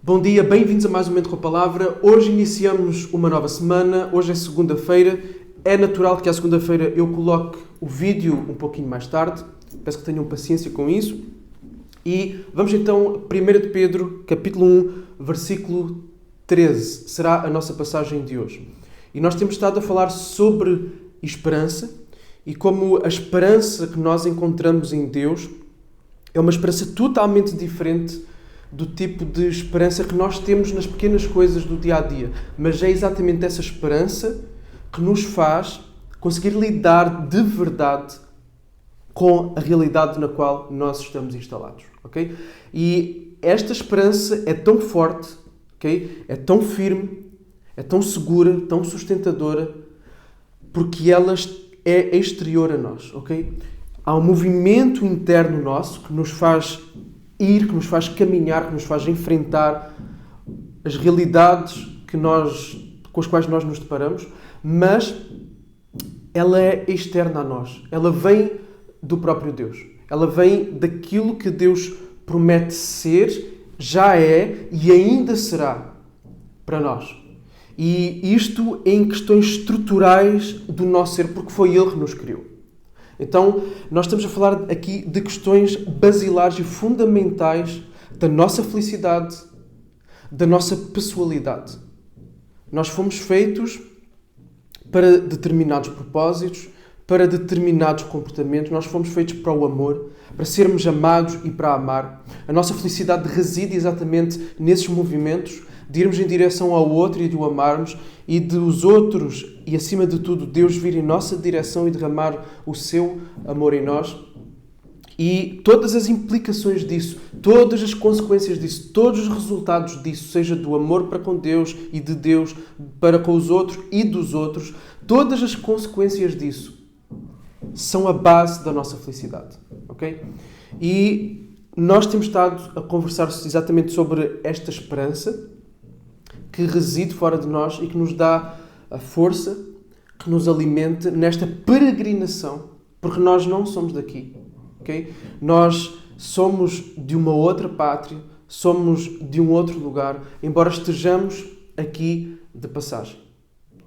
Bom dia, bem-vindos a mais um Momento com a Palavra. Hoje iniciamos uma nova semana, hoje é segunda-feira. É natural que à segunda-feira eu coloque o vídeo um pouquinho mais tarde. Peço que tenham paciência com isso. E vamos então, 1 de Pedro, capítulo 1, versículo 13. Será a nossa passagem de hoje. E nós temos estado a falar sobre esperança e como a esperança que nós encontramos em Deus é uma esperança totalmente diferente do tipo de esperança que nós temos nas pequenas coisas do dia-a-dia. Mas é exatamente essa esperança que nos faz conseguir lidar de verdade com a realidade na qual nós estamos instalados. Okay? E esta esperança é tão forte, okay? É tão firme, é tão segura, tão sustentadora, porque ela é exterior a nós. Okay? Há um movimento interno nosso que nos faz ir, que nos faz caminhar, que nos faz enfrentar as realidades com as quais nós nos deparamos, mas ela é externa a nós. Ela vem do próprio Deus. Ela vem daquilo que Deus promete ser, já é e ainda será para nós. E isto em questões estruturais do nosso ser, porque foi Ele que nos criou. Então, nós estamos a falar aqui de questões basilares e fundamentais da nossa felicidade, da nossa pessoalidade. Nós fomos feitos para determinados propósitos, para determinados comportamentos. Nós fomos feitos para o amor, para sermos amados e para amar. A nossa felicidade reside exatamente nesses movimentos de irmos em direção ao outro e de o amarmos e de os outros e, acima de tudo, Deus vir em nossa direção e derramar o seu amor em nós. E todas as implicações disso, todas as consequências disso, todos os resultados disso, seja do amor para com Deus e de Deus para com os outros e dos outros, todas as consequências disso são a base da nossa felicidade. Ok? E nós temos estado a conversar exatamente sobre esta esperança que reside fora de nós e que nos dá a força, que nos alimenta nesta peregrinação, porque nós não somos daqui, ok? Nós somos de uma outra pátria, somos de um outro lugar, embora estejamos aqui de passagem,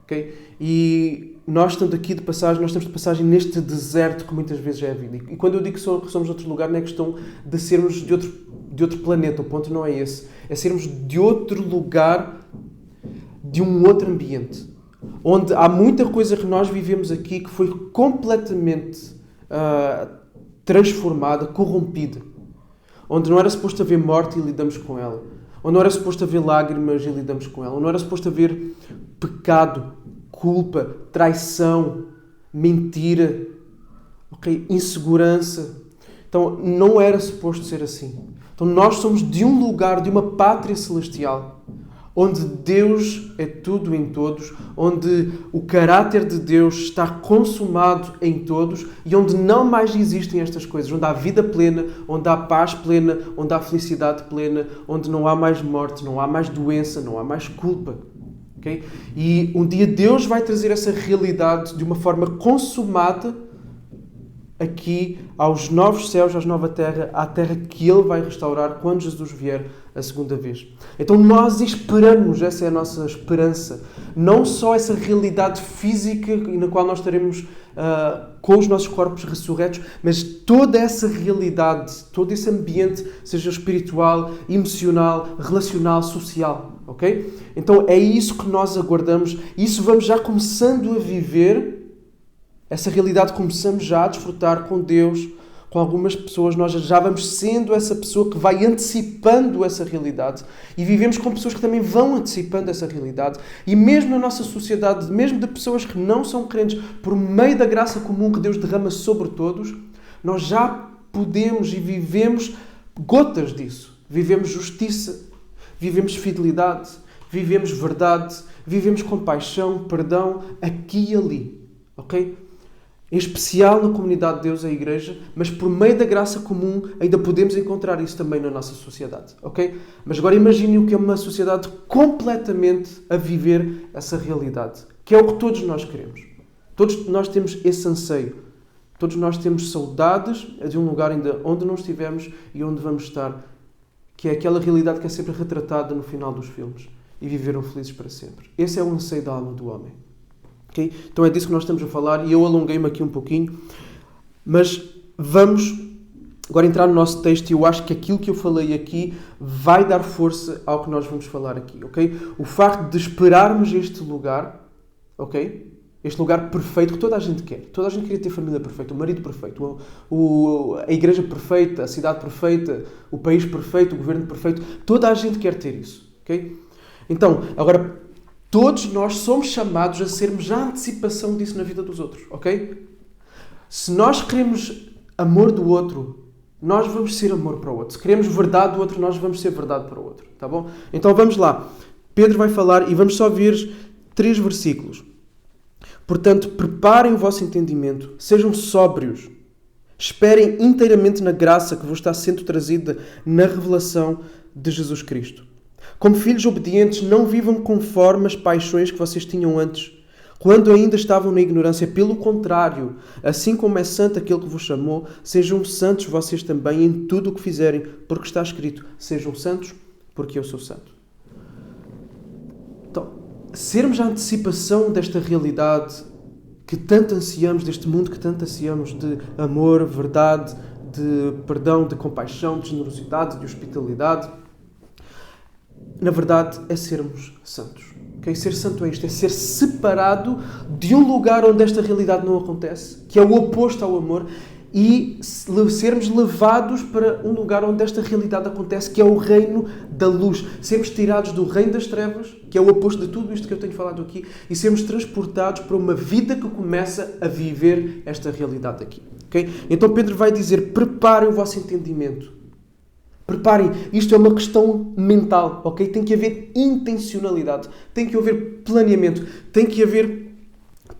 ok? E nós estando aqui de passagem, nós estamos de passagem neste deserto que muitas vezes é a vida. E quando eu digo que somos de outro lugar, não é questão de sermos de outro planeta, o ponto não é esse. É sermos de outro lugar, de um outro ambiente, onde há muita coisa que nós vivemos aqui que foi completamente transformada, corrompida. Onde não era suposto haver morte e lidamos com ela. Onde não era suposto haver lágrimas e lidamos com ela. Onde não era suposto haver pecado, culpa, traição, mentira, okay? Insegurança. Então, não era suposto ser assim. Então, nós somos de um lugar, de uma pátria celestial, onde Deus é tudo em todos, onde o caráter de Deus está consumado em todos e onde não mais existem estas coisas, onde há vida plena, onde há paz plena, onde há felicidade plena, onde não há mais morte, não há mais doença, não há mais culpa. Okay? E um dia Deus vai trazer essa realidade de uma forma consumada aqui aos novos céus, à nova terra, à terra que Ele vai restaurar quando Jesus vier a segunda vez. Então nós esperamos, essa é a nossa esperança, não só essa realidade física na qual nós estaremos com os nossos corpos ressurretos, mas toda essa realidade, todo esse ambiente, seja espiritual, emocional, relacional, social. Ok? Então é isso que nós aguardamos, isso vamos já começando a viver. Essa realidade começamos já a desfrutar com Deus, com algumas pessoas. Nós já vamos sendo essa pessoa que vai antecipando essa realidade. E vivemos com pessoas que também vão antecipando essa realidade. E mesmo na nossa sociedade, mesmo de pessoas que não são crentes, por meio da graça comum que Deus derrama sobre todos, nós já podemos e vivemos gotas disso. Vivemos justiça, vivemos fidelidade, vivemos verdade, vivemos compaixão, perdão, aqui e ali. Ok? Em especial na comunidade de Deus, a Igreja, mas por meio da graça comum ainda podemos encontrar isso também na nossa sociedade, ok? Mas agora imaginem o que é uma sociedade completamente a viver essa realidade, que é o que todos nós queremos. Todos nós temos esse anseio. Todos nós temos saudades de um lugar ainda onde não estivemos e onde vamos estar que é aquela realidade que é sempre retratada no final dos filmes, e viveram felizes para sempre. Esse é o anseio da alma do homem. Okay? Então é disso que nós estamos a falar, e eu alonguei-me aqui um pouquinho, mas vamos agora entrar no nosso texto, e eu acho que aquilo que eu falei aqui vai dar força ao que nós vamos falar aqui. Okay? O facto de esperarmos este lugar, okay? Este lugar perfeito que toda a gente quer. Toda a gente queria ter família perfeita, o marido perfeito, a igreja perfeita, a cidade perfeita, o país perfeito, o governo perfeito. Toda a gente quer ter isso. Okay? Então, agora, todos nós somos chamados a sermos a antecipação disso na vida dos outros. Ok? Se nós queremos amor do outro, nós vamos ser amor para o outro. Se queremos verdade do outro, nós vamos ser verdade para o outro. Tá bom? Então vamos lá. Pedro vai falar e vamos só ver 3 versículos. Portanto, preparem o vosso entendimento, sejam sóbrios, esperem inteiramente na graça que vos está sendo trazida na revelação de Jesus Cristo. Como filhos obedientes, não vivam conforme as paixões que vocês tinham antes, quando ainda estavam na ignorância. Pelo contrário, assim como é santo aquele que vos chamou, sejam santos vocês também em tudo o que fizerem, porque está escrito, sejam santos, porque eu sou santo. Então, sermos a antecipação desta realidade que tanto ansiamos, deste mundo que tanto ansiamos, de amor, verdade, de perdão, de compaixão, de generosidade, de hospitalidade, na verdade é sermos santos. Okay? Ser santo é isto, é ser separado de um lugar onde esta realidade não acontece, que é o oposto ao amor, e sermos levados para um lugar onde esta realidade acontece, que é o reino da luz. Sermos tirados do reino das trevas, que é o oposto de tudo isto que eu tenho falado aqui, e sermos transportados para uma vida que começa a viver esta realidade aqui. Okay? Então Pedro vai dizer, preparem o vosso entendimento. Preparem, isto é uma questão mental, ok? Tem que haver intencionalidade, tem que haver planeamento, tem que haver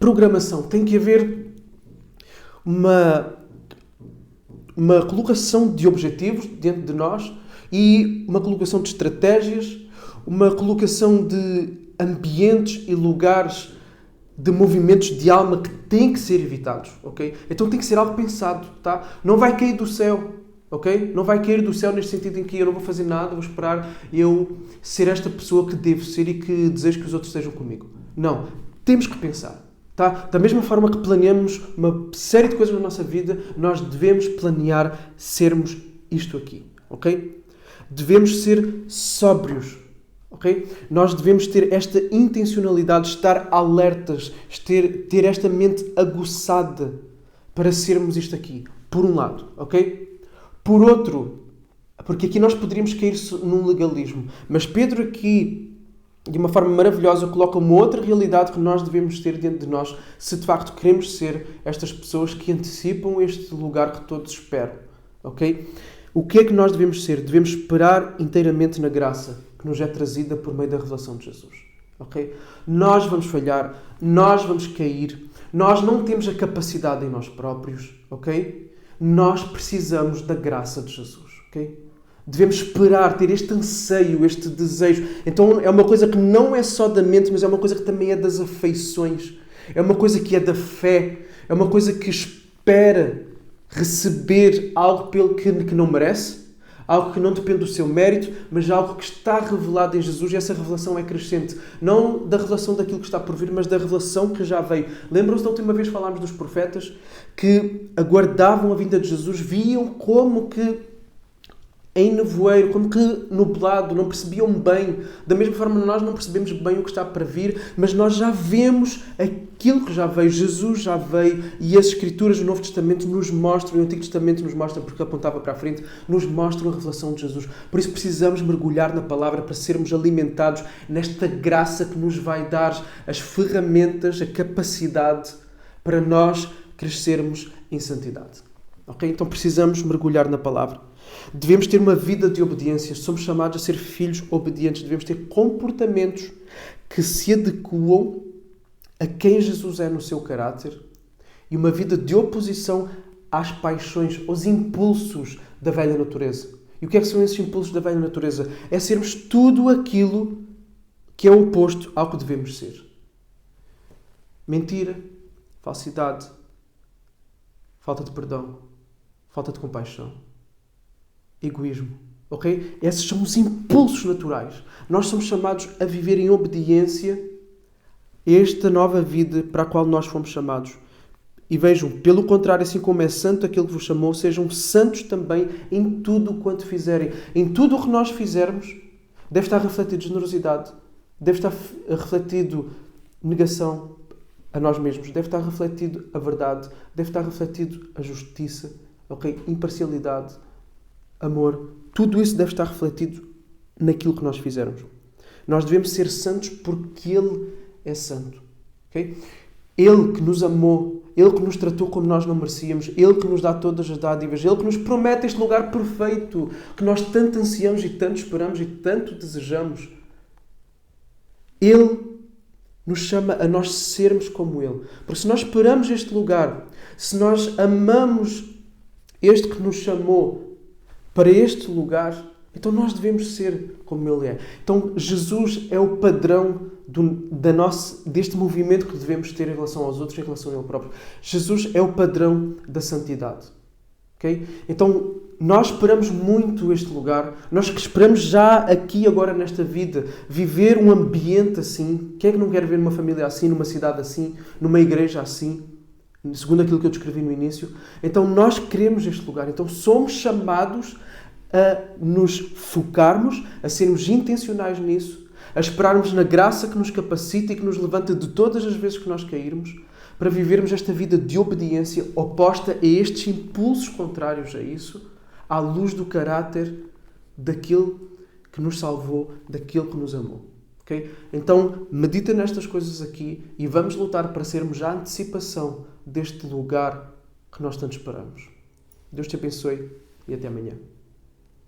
programação, tem que haver uma colocação de objetivos dentro de nós e uma colocação de estratégias, uma colocação de ambientes e lugares de movimentos de alma que têm que ser evitados, ok? Então tem que ser algo pensado, tá? Não vai cair do céu, ok? Não vai cair do céu neste sentido em que eu não vou fazer nada, vou esperar eu ser esta pessoa que devo ser e que desejo que os outros estejam comigo. Não. Temos que pensar. Tá? Da mesma forma que planeamos uma série de coisas na nossa vida, nós devemos planear sermos isto aqui, ok? Devemos ser sóbrios, ok? Nós devemos ter esta intencionalidade, estar alertas, ter esta mente aguçada para sermos isto aqui, por um lado, ok? Por outro, porque aqui nós poderíamos cair num legalismo, mas Pedro aqui, de uma forma maravilhosa, coloca uma outra realidade que nós devemos ter dentro de nós, se de facto queremos ser estas pessoas que antecipam este lugar que todos esperam. Ok? O que é que nós devemos ser? Devemos esperar inteiramente na graça que nos é trazida por meio da revelação de Jesus. Ok? Nós vamos falhar, nós vamos cair, nós não temos a capacidade em nós próprios. Ok? Nós precisamos da graça de Jesus. Ok? Devemos esperar, ter este anseio, este desejo. Então é uma coisa que não é só da mente, mas é uma coisa que também é das afeições. É uma coisa que é da fé. É uma coisa que espera receber algo pelo que não merece. Algo que não depende do seu mérito, mas algo que está revelado em Jesus, e essa revelação é crescente. Não da revelação daquilo que está por vir, mas da revelação que já veio. Lembram-se da última vez que falámos dos profetas que aguardavam a vinda de Jesus, viam como que em nevoeiro, como que nublado, não percebiam bem. Da mesma forma, nós não percebemos bem o que está para vir, mas nós já vemos aquilo que já veio. Jesus já veio, e as Escrituras do Novo Testamento nos mostram, e o Antigo Testamento nos mostra, porque apontava para a frente, nos mostram a revelação de Jesus. Por isso precisamos mergulhar na palavra para sermos alimentados nesta graça que nos vai dar as ferramentas, a capacidade para nós crescermos em santidade. Ok? Então precisamos mergulhar na palavra. Devemos ter uma vida de obediência. Somos chamados a ser filhos obedientes. Devemos ter comportamentos que se adequam a quem Jesus é no seu caráter e uma vida de oposição às paixões, aos impulsos da velha natureza. E o que é que são esses impulsos da velha natureza? É sermos tudo aquilo que é o oposto ao que devemos ser. Mentira, falsidade, falta de perdão, falta de compaixão, egoísmo, ok? Esses são os impulsos naturais. Nós somos chamados a viver em obediência a esta nova vida para a qual nós fomos chamados. E vejam, pelo contrário, assim como é santo aquele que vos chamou, sejam santos também em tudo o quanto fizerem. Em tudo o que nós fizermos, deve estar refletido generosidade, deve estar refletido negação a nós mesmos, deve estar refletido a verdade, deve estar refletido a justiça, ok? Imparcialidade, amor. Tudo isso deve estar refletido naquilo que nós fizermos. Nós devemos ser santos porque Ele é santo. Okay? Ele que nos amou, Ele que nos tratou como nós não merecíamos, Ele que nos dá todas as dádivas, Ele que nos promete este lugar perfeito que nós tanto ansiamos e tanto esperamos e tanto desejamos. Ele nos chama a nós sermos como Ele. Porque se nós esperamos este lugar, se nós amamos este que nos chamou para este lugar, então nós devemos ser como Ele é. Então Jesus é o padrão deste movimento que devemos ter em relação aos outros, em relação a Ele próprio. Jesus é o padrão da santidade. Okay? Então nós esperamos muito este lugar, nós que esperamos já aqui agora nesta vida viver um ambiente assim. Quem é que não quer ver numa família assim, numa cidade assim, numa igreja assim, segundo aquilo que eu descrevi no início? Então nós queremos este lugar, então somos chamados a nos focarmos, a sermos intencionais nisso, a esperarmos na graça que nos capacita e que nos levanta de todas as vezes que nós cairmos, para vivermos esta vida de obediência oposta a estes impulsos contrários a isso, à luz do caráter daquele que nos salvou, daquele que nos amou. Okay? Então, medita nestas coisas aqui e vamos lutar para sermos a antecipação deste lugar que nós tanto esperamos. Deus te abençoe e até amanhã.